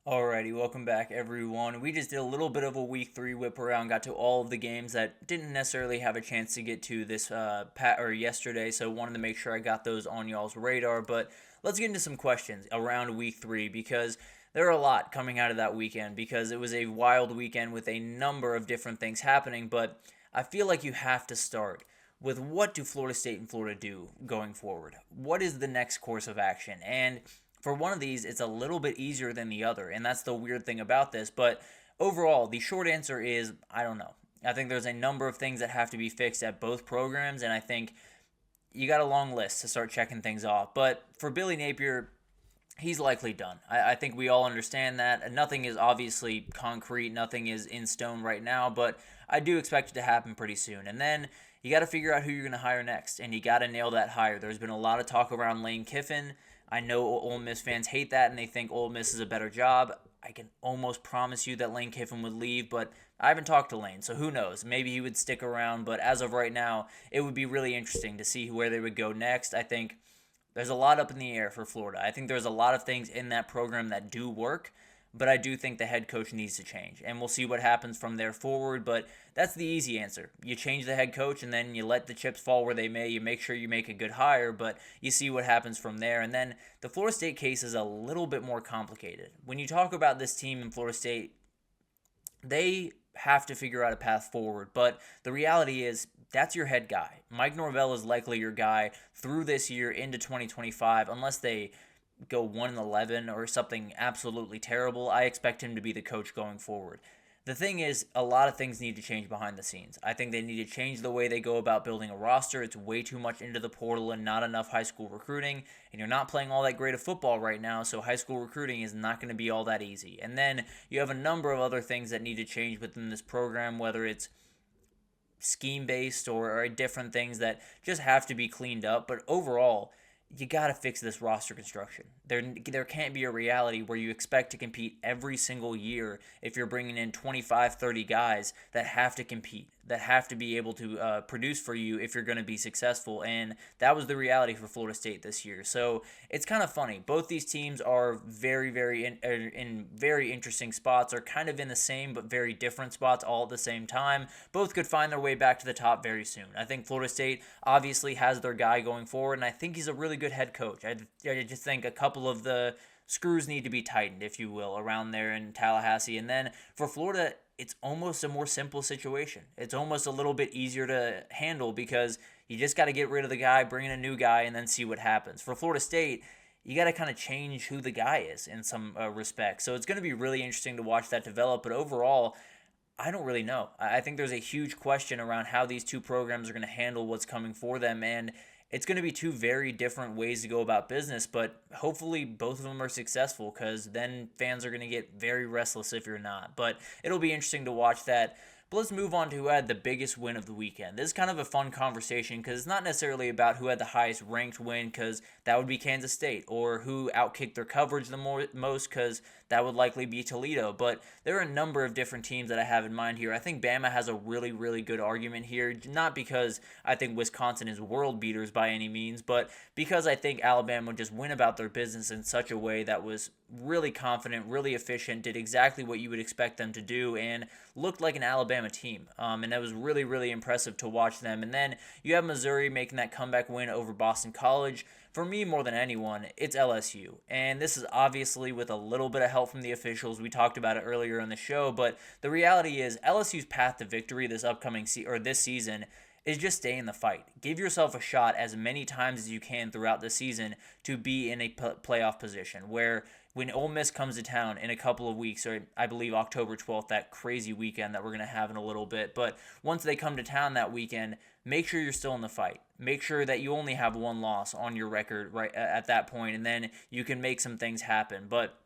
Alrighty, welcome back everyone. We just did a little bit of a week 3 whip around, got to all of the games that didn't necessarily have a chance to get to this yesterday, so wanted to make sure I got those on y'all's radar. But let's get into some questions around week 3 because there are a lot coming out of that weekend because it was a wild weekend with a number of different things happening. But I feel like you have to start with what do Florida State and Florida do going forward? What is the next course of action? And for one of these, it's a little bit easier than the other, and that's the weird thing about this. But overall, the short answer is I don't know. I think there's a number of things that have to be fixed at both programs, and I think you got a long list to start checking things off. But for Billy Napier, he's likely done. I think we all understand that. Nothing is obviously concrete, nothing is in stone right now, but I do expect it to happen pretty soon. And then you got to figure out who you're going to hire next, and you got to nail that hire. There's been a lot of talk around Lane Kiffin. I know Ole Miss fans hate that, and they think Ole Miss is a better job. I can almost promise you that Lane Kiffin would leave, but I haven't talked to Lane, so who knows? Maybe he would stick around, but as of right now, it would be really interesting to see where they would go next. I think there's a lot up in the air for Florida. I think there's a lot of things in that program that do work, but I do think the head coach needs to change. And we'll see what happens from there forward, but that's the easy answer. You change the head coach and then you let the chips fall where they may. You make sure you make a good hire, but you see what happens from there. And then the Florida State case is a little bit more complicated. When you talk about this team in Florida State, they have to figure out a path forward, but the reality is that's your head guy. Mike Norvell is likely your guy through this year into 2025, unless they go 1-11 or something absolutely terrible. I expect him to be the coach going forward. The thing is, a lot of things need to change behind the scenes. I think they need to change the way they go about building a roster. It's way too much into the portal and not enough high school recruiting. And you're not playing all that great of football right now, so high school recruiting is not going to be all that easy. And then you have a number of other things that need to change within this program, whether it's scheme based or different things that just have to be cleaned up. But overall, you got to fix this roster construction. There can't be a reality where you expect to compete every single year if you're bringing in 25, 30 guys that have to compete, that have to be able to produce for you if you're going to be successful. And that was the reality for Florida State this year. So it's kind of funny. Both these teams are in very interesting spots, are kind of in the same but very different spots all at the same time. Both could find their way back to the top very soon. I think Florida State obviously has their guy going forward, and I think he's a really good head coach. I just think a couple of the screws need to be tightened, if you will, around there in Tallahassee. And then for Florida, it's almost a more simple situation. It's almost a little bit easier to handle because you just got to get rid of the guy, bring in a new guy, and then see what happens. For Florida State, you got to kind of change who the guy is in some respects. So it's going to be really interesting to watch that develop. But overall, I don't really know. I think there's a huge question around how these two programs are going to handle what's coming for them. And it's going to be two very different ways to go about business, but hopefully both of them are successful because then fans are going to get very restless if you're not. But it'll be interesting to watch that. But let's move on to who had the biggest win of the weekend. This is kind of a fun conversation because it's not necessarily about who had the highest ranked win because that would be Kansas State, or who outkicked their coverage the most because that would likely be Toledo. But there are a number of different teams that I have in mind here. I think Bama has a really, really good argument here, not because I think Wisconsin is world beaters by any means, but because I think Alabama just went about their business in such a way that was really confident, really efficient, did exactly what you would expect them to do, and looked like an Alabama team. And that was really, really impressive to watch them. And then you have Missouri making that comeback win over Boston College. For me, more than anyone, it's LSU. And this is obviously with a little bit of help from the officials. We talked about it earlier in the show, but the reality is LSU's path to victory this this season is just stay in the fight. Give yourself a shot as many times as you can throughout the season to be in a playoff position where when Ole Miss comes to town in a couple of weeks, or I believe October 12th, that crazy weekend that we're going to have in a little bit, but once they come to town that weekend, make sure you're still in the fight. Make sure that you only have one loss on your record right at that point, and then you can make some things happen. But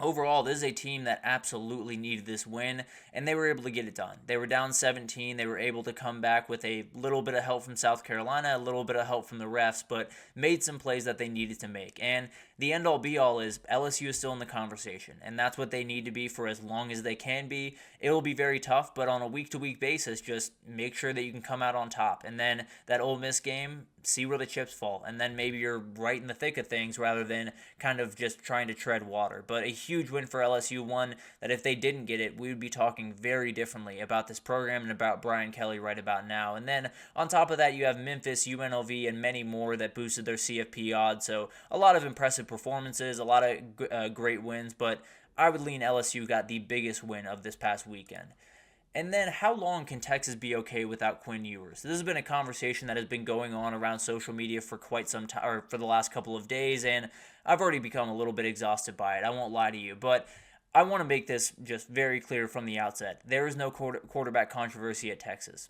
overall, this is a team that absolutely needed this win, and they were able to get it done. They were down 17. They were able to come back with a little bit of help from South Carolina, a little bit of help from the refs, but made some plays that they needed to make. And the end-all be-all is LSU is still in the conversation, and that's what they need to be for as long as they can be. It will be very tough, but on a week-to-week basis, just make sure that you can come out on top. And then that Ole Miss game, see where the chips fall, and then maybe you're right in the thick of things rather than kind of just trying to tread water. But a huge win for LSU, one that if they didn't get it, we would be talking very differently about this program and about Brian Kelly right about now. And then on top of that, you have Memphis, UNLV, and many more that boosted their CFP odds. So a lot of impressive performances, a lot of great wins, but I would lean LSU got the biggest win of this past weekend. And then how long can Texas be okay without Quinn Ewers? This has been a conversation that has been going on around social media for quite some time, or for the last couple of days, and I've already become a little bit exhausted by it. I won't lie to you, but I want to make this just very clear from the outset. There is no quarterback controversy at Texas.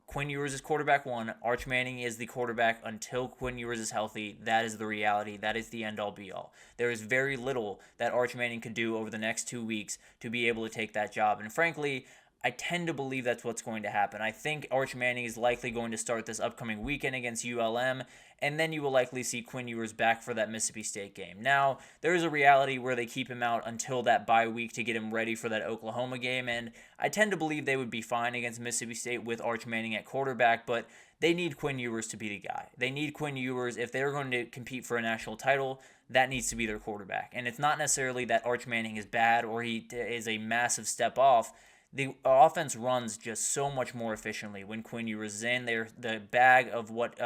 Quinn Ewers is quarterback one. Arch Manning is the quarterback until Quinn Ewers is healthy. That is the reality. That is the end-all, be-all. There is very little that Arch Manning could do over the next 2 weeks to be able to take that job. And frankly, I tend to believe that's what's going to happen. I think Arch Manning is likely going to start this upcoming weekend against ULM, and then you will likely see Quinn Ewers back for that Mississippi State game. Now, there is a reality where they keep him out until that bye week to get him ready for that Oklahoma game, and I tend to believe they would be fine against Mississippi State with Arch Manning at quarterback, but they need Quinn Ewers to be the guy. They need Quinn Ewers. If they're going to compete for a national title, that needs to be their quarterback. And it's not necessarily that Arch Manning is bad or he is a massive step off. The offense runs just so much more efficiently when Quinn Ewers is in there. The bag of what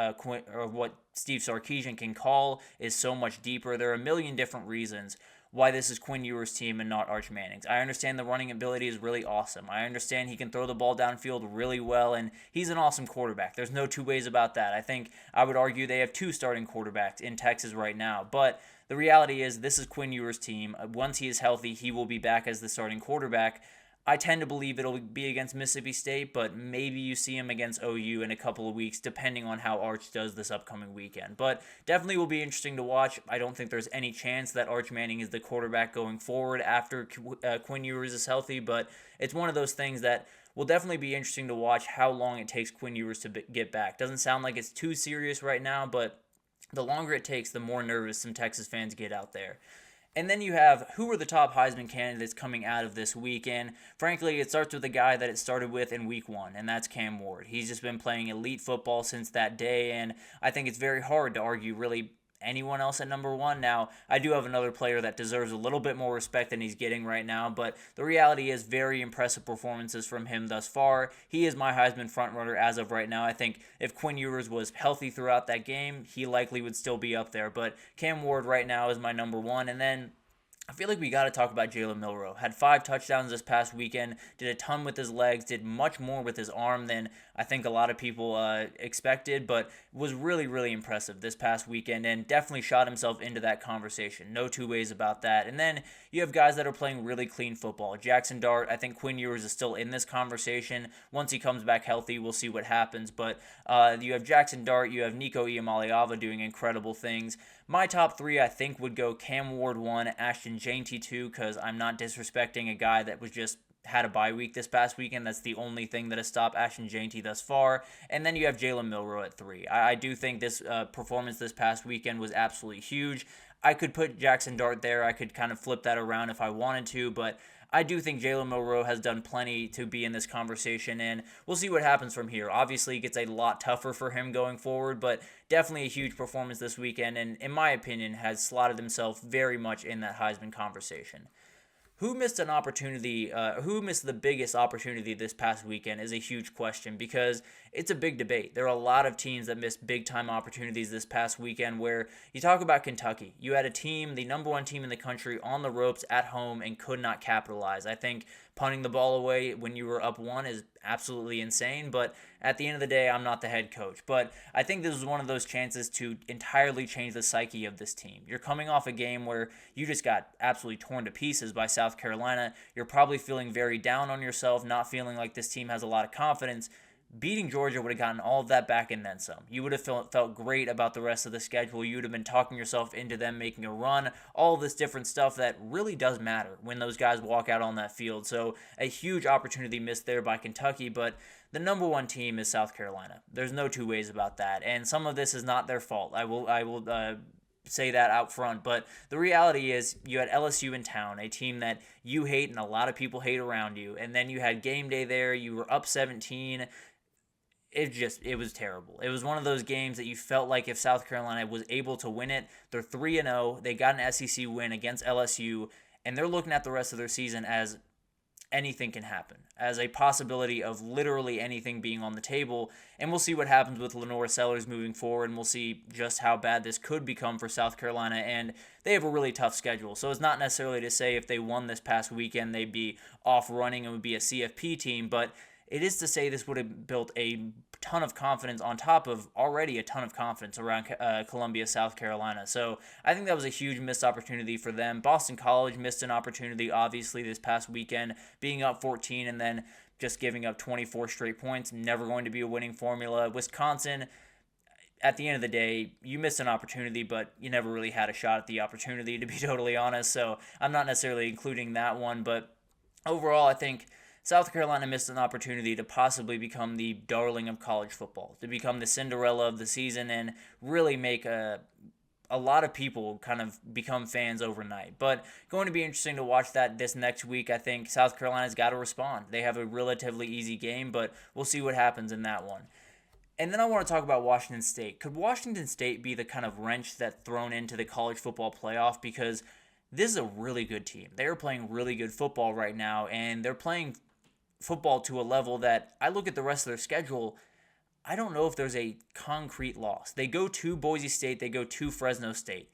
Steve Sarkisian can call is so much deeper. There are a million different reasons why this is Quinn Ewers' team and not Arch Manning's. I understand the running ability is really awesome. I understand he can throw the ball downfield really well, and he's an awesome quarterback. There's no two ways about that. I think I would argue they have two starting quarterbacks in Texas right now, but the reality is this is Quinn Ewers' team. Once he is healthy, he will be back as the starting quarterback. I tend to believe it'll be against Mississippi State, but maybe you see him against OU in a couple of weeks, depending on how Arch does this upcoming weekend. But definitely will be interesting to watch. I don't think there's any chance that Arch Manning is the quarterback going forward after Quinn Ewers is healthy, but it's one of those things that will definitely be interesting to watch how long it takes Quinn Ewers to get back. Doesn't sound like it's too serious right now, but the longer it takes, the more nervous some Texas fans get out there. And then you have who are the top Heisman candidates coming out of this weekend. Frankly, it starts with the guy that it started with in week one, and that's Cam Ward. He's just been playing elite football since that day, and I think it's very hard to argue really anyone else at number one. Now, I do have another player that deserves a little bit more respect than he's getting right now, but the reality is very impressive performances from him thus far. He is my Heisman frontrunner as of right now. I think if Quinn Ewers was healthy throughout that game, he likely would still be up there, but Cam Ward right now is my number one. And then I feel like we got to talk about Jalen Milroe. Had 5 touchdowns this past weekend, did a ton with his legs, did much more with his arm than I think a lot of people expected, but was really, really impressive this past weekend and definitely shot himself into that conversation. No two ways about that. And then you have guys that are playing really clean football. Jackson Dart, I think Quinn Ewers is still in this conversation. Once he comes back healthy, we'll see what happens. But you have Jackson Dart, you have Nico Iamaleava doing incredible things. My top 3, I think, would go Cam Ward 1, Ashton Jeanty 2, because I'm not disrespecting a guy that was just had a bye week this past weekend. That's the only thing that has stopped Ashton Jeanty thus far. And then you have Jalen Milroe at 3. I do think this performance this past weekend was absolutely huge. I could put Jackson Dart there. I could kind of flip that around if I wanted to, but I do think Jalen Milroe has done plenty to be in this conversation, and we'll see what happens from here. Obviously, it gets a lot tougher for him going forward, but definitely a huge performance this weekend, and in my opinion, has slotted himself very much in that Heisman conversation. Who missed an opportunity, who missed the biggest opportunity this past weekend is a huge question because it's a big debate. There are a lot of teams that missed big-time opportunities this past weekend where you talk about Kentucky. You had a team, the number one team in the country, on the ropes at home and could not capitalize. I think punting the ball away when you were up 1 is absolutely insane, but at the end of the day, I'm not the head coach. But I think this was one of those chances to entirely change the psyche of this team. You're coming off a game where you just got absolutely torn to pieces by South Carolina. You're probably feeling very down on yourself, not feeling like this team has a lot of confidence. Beating Georgia would have gotten all of that back and then some. You would have felt great about the rest of the schedule. You would have been talking yourself into them making a run. All this different stuff that really does matter when those guys walk out on that field. So a huge opportunity missed there by Kentucky, but the number one team is South Carolina. There's no two ways about that. And some of this is not their fault. I will say that out front, but the reality is you had LSU in town, a team that you hate and a lot of people hate around you, and then you had game day there. You were up 17. it was terrible. It was one of those games that you felt like if South Carolina was able to win it, they're 3-0, they got an SEC win against LSU, and they're looking at the rest of their season as anything can happen, as a possibility of literally anything being on the table. And we'll see what happens with Lenore Sellers moving forward, and we'll see just how bad this could become for South Carolina. And they have a really tough schedule, so it's not necessarily to say if they won this past weekend they'd be off running and would be a CFP team, but it is to say this would have built a ton of confidence on top of already a ton of confidence around Columbia, South Carolina. So I think that was a huge missed opportunity for them. Boston College missed an opportunity, obviously, this past weekend, being up 14 and then just giving up 24 straight points. Never going to be a winning formula. Wisconsin, at the end of the day, you missed an opportunity, but you never really had a shot at the opportunity, to be totally honest. So I'm not necessarily including that one, but overall, I think South Carolina missed an opportunity to possibly become the darling of college football, to become the Cinderella of the season and really make a lot of people kind of become fans overnight. But going to be interesting to watch that this next week. I think South Carolina's got to respond. They have a relatively easy game, but we'll see what happens in that one. And then I want to talk about Washington State. Could Washington State be the kind of wrench that's thrown into the college football playoff? Because this is a really good team. They are playing really good football right now, and they're playing football to a level that I look at the rest of their schedule, I don't know if there's a concrete loss. They go to Boise State, they go to Fresno State.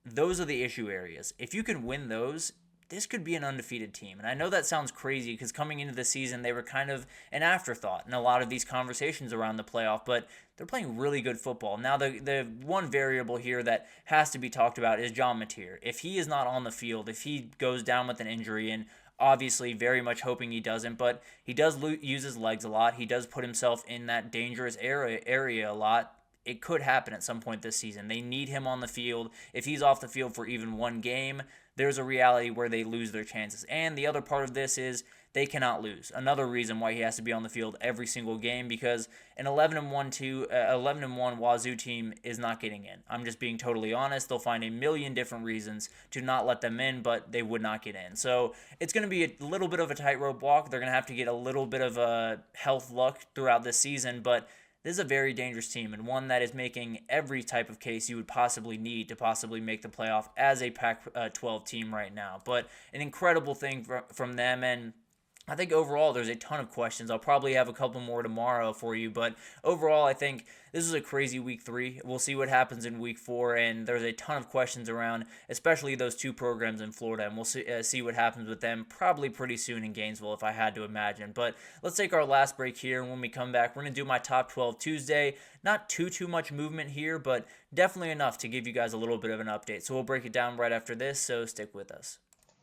Those are the issue areas. If you can win those, this could be an undefeated team. And I know that sounds crazy because coming into the season, they were kind of an afterthought in a lot of these conversations around the playoff, but they're playing really good football. Now, the one variable here that has to be talked about is John Mateer. If he is not on the field, if he goes down with an injury, and obviously very much hoping he doesn't, but he does use his legs a lot. He does put himself in that dangerous area a lot. It could happen at some point this season. They need him on the field. If he's off the field for even one game, there's a reality where they lose their chances. And the other part of this is they cannot lose. Another reason why he has to be on the field every single game, because an 11-1 Wazoo team is not getting in. I'm just being totally honest. They'll find a million different reasons to not let them in, but they would not get in. So it's going to be a little bit of a tightrope walk. They're going to have to get a little bit of a health luck throughout this season, but this is a very dangerous team, and one that is making every type of case you would possibly need to possibly make the playoff as a Pac-12 team right now. But an incredible thing from them, and I think overall there's a ton of questions. I'll probably have a couple more tomorrow for you, but overall I think this is a crazy week 3. We'll see what happens in week 4, and there's a ton of questions around, especially those two programs in Florida, and we'll see what happens with them probably pretty soon in Gainesville if I had to imagine. But let's take our last break here, and when we come back, we're going to do my Top 12 Tuesday. Not too much movement here, but definitely enough to give you guys a little bit of an update. So we'll break it down right after this, so stick with us.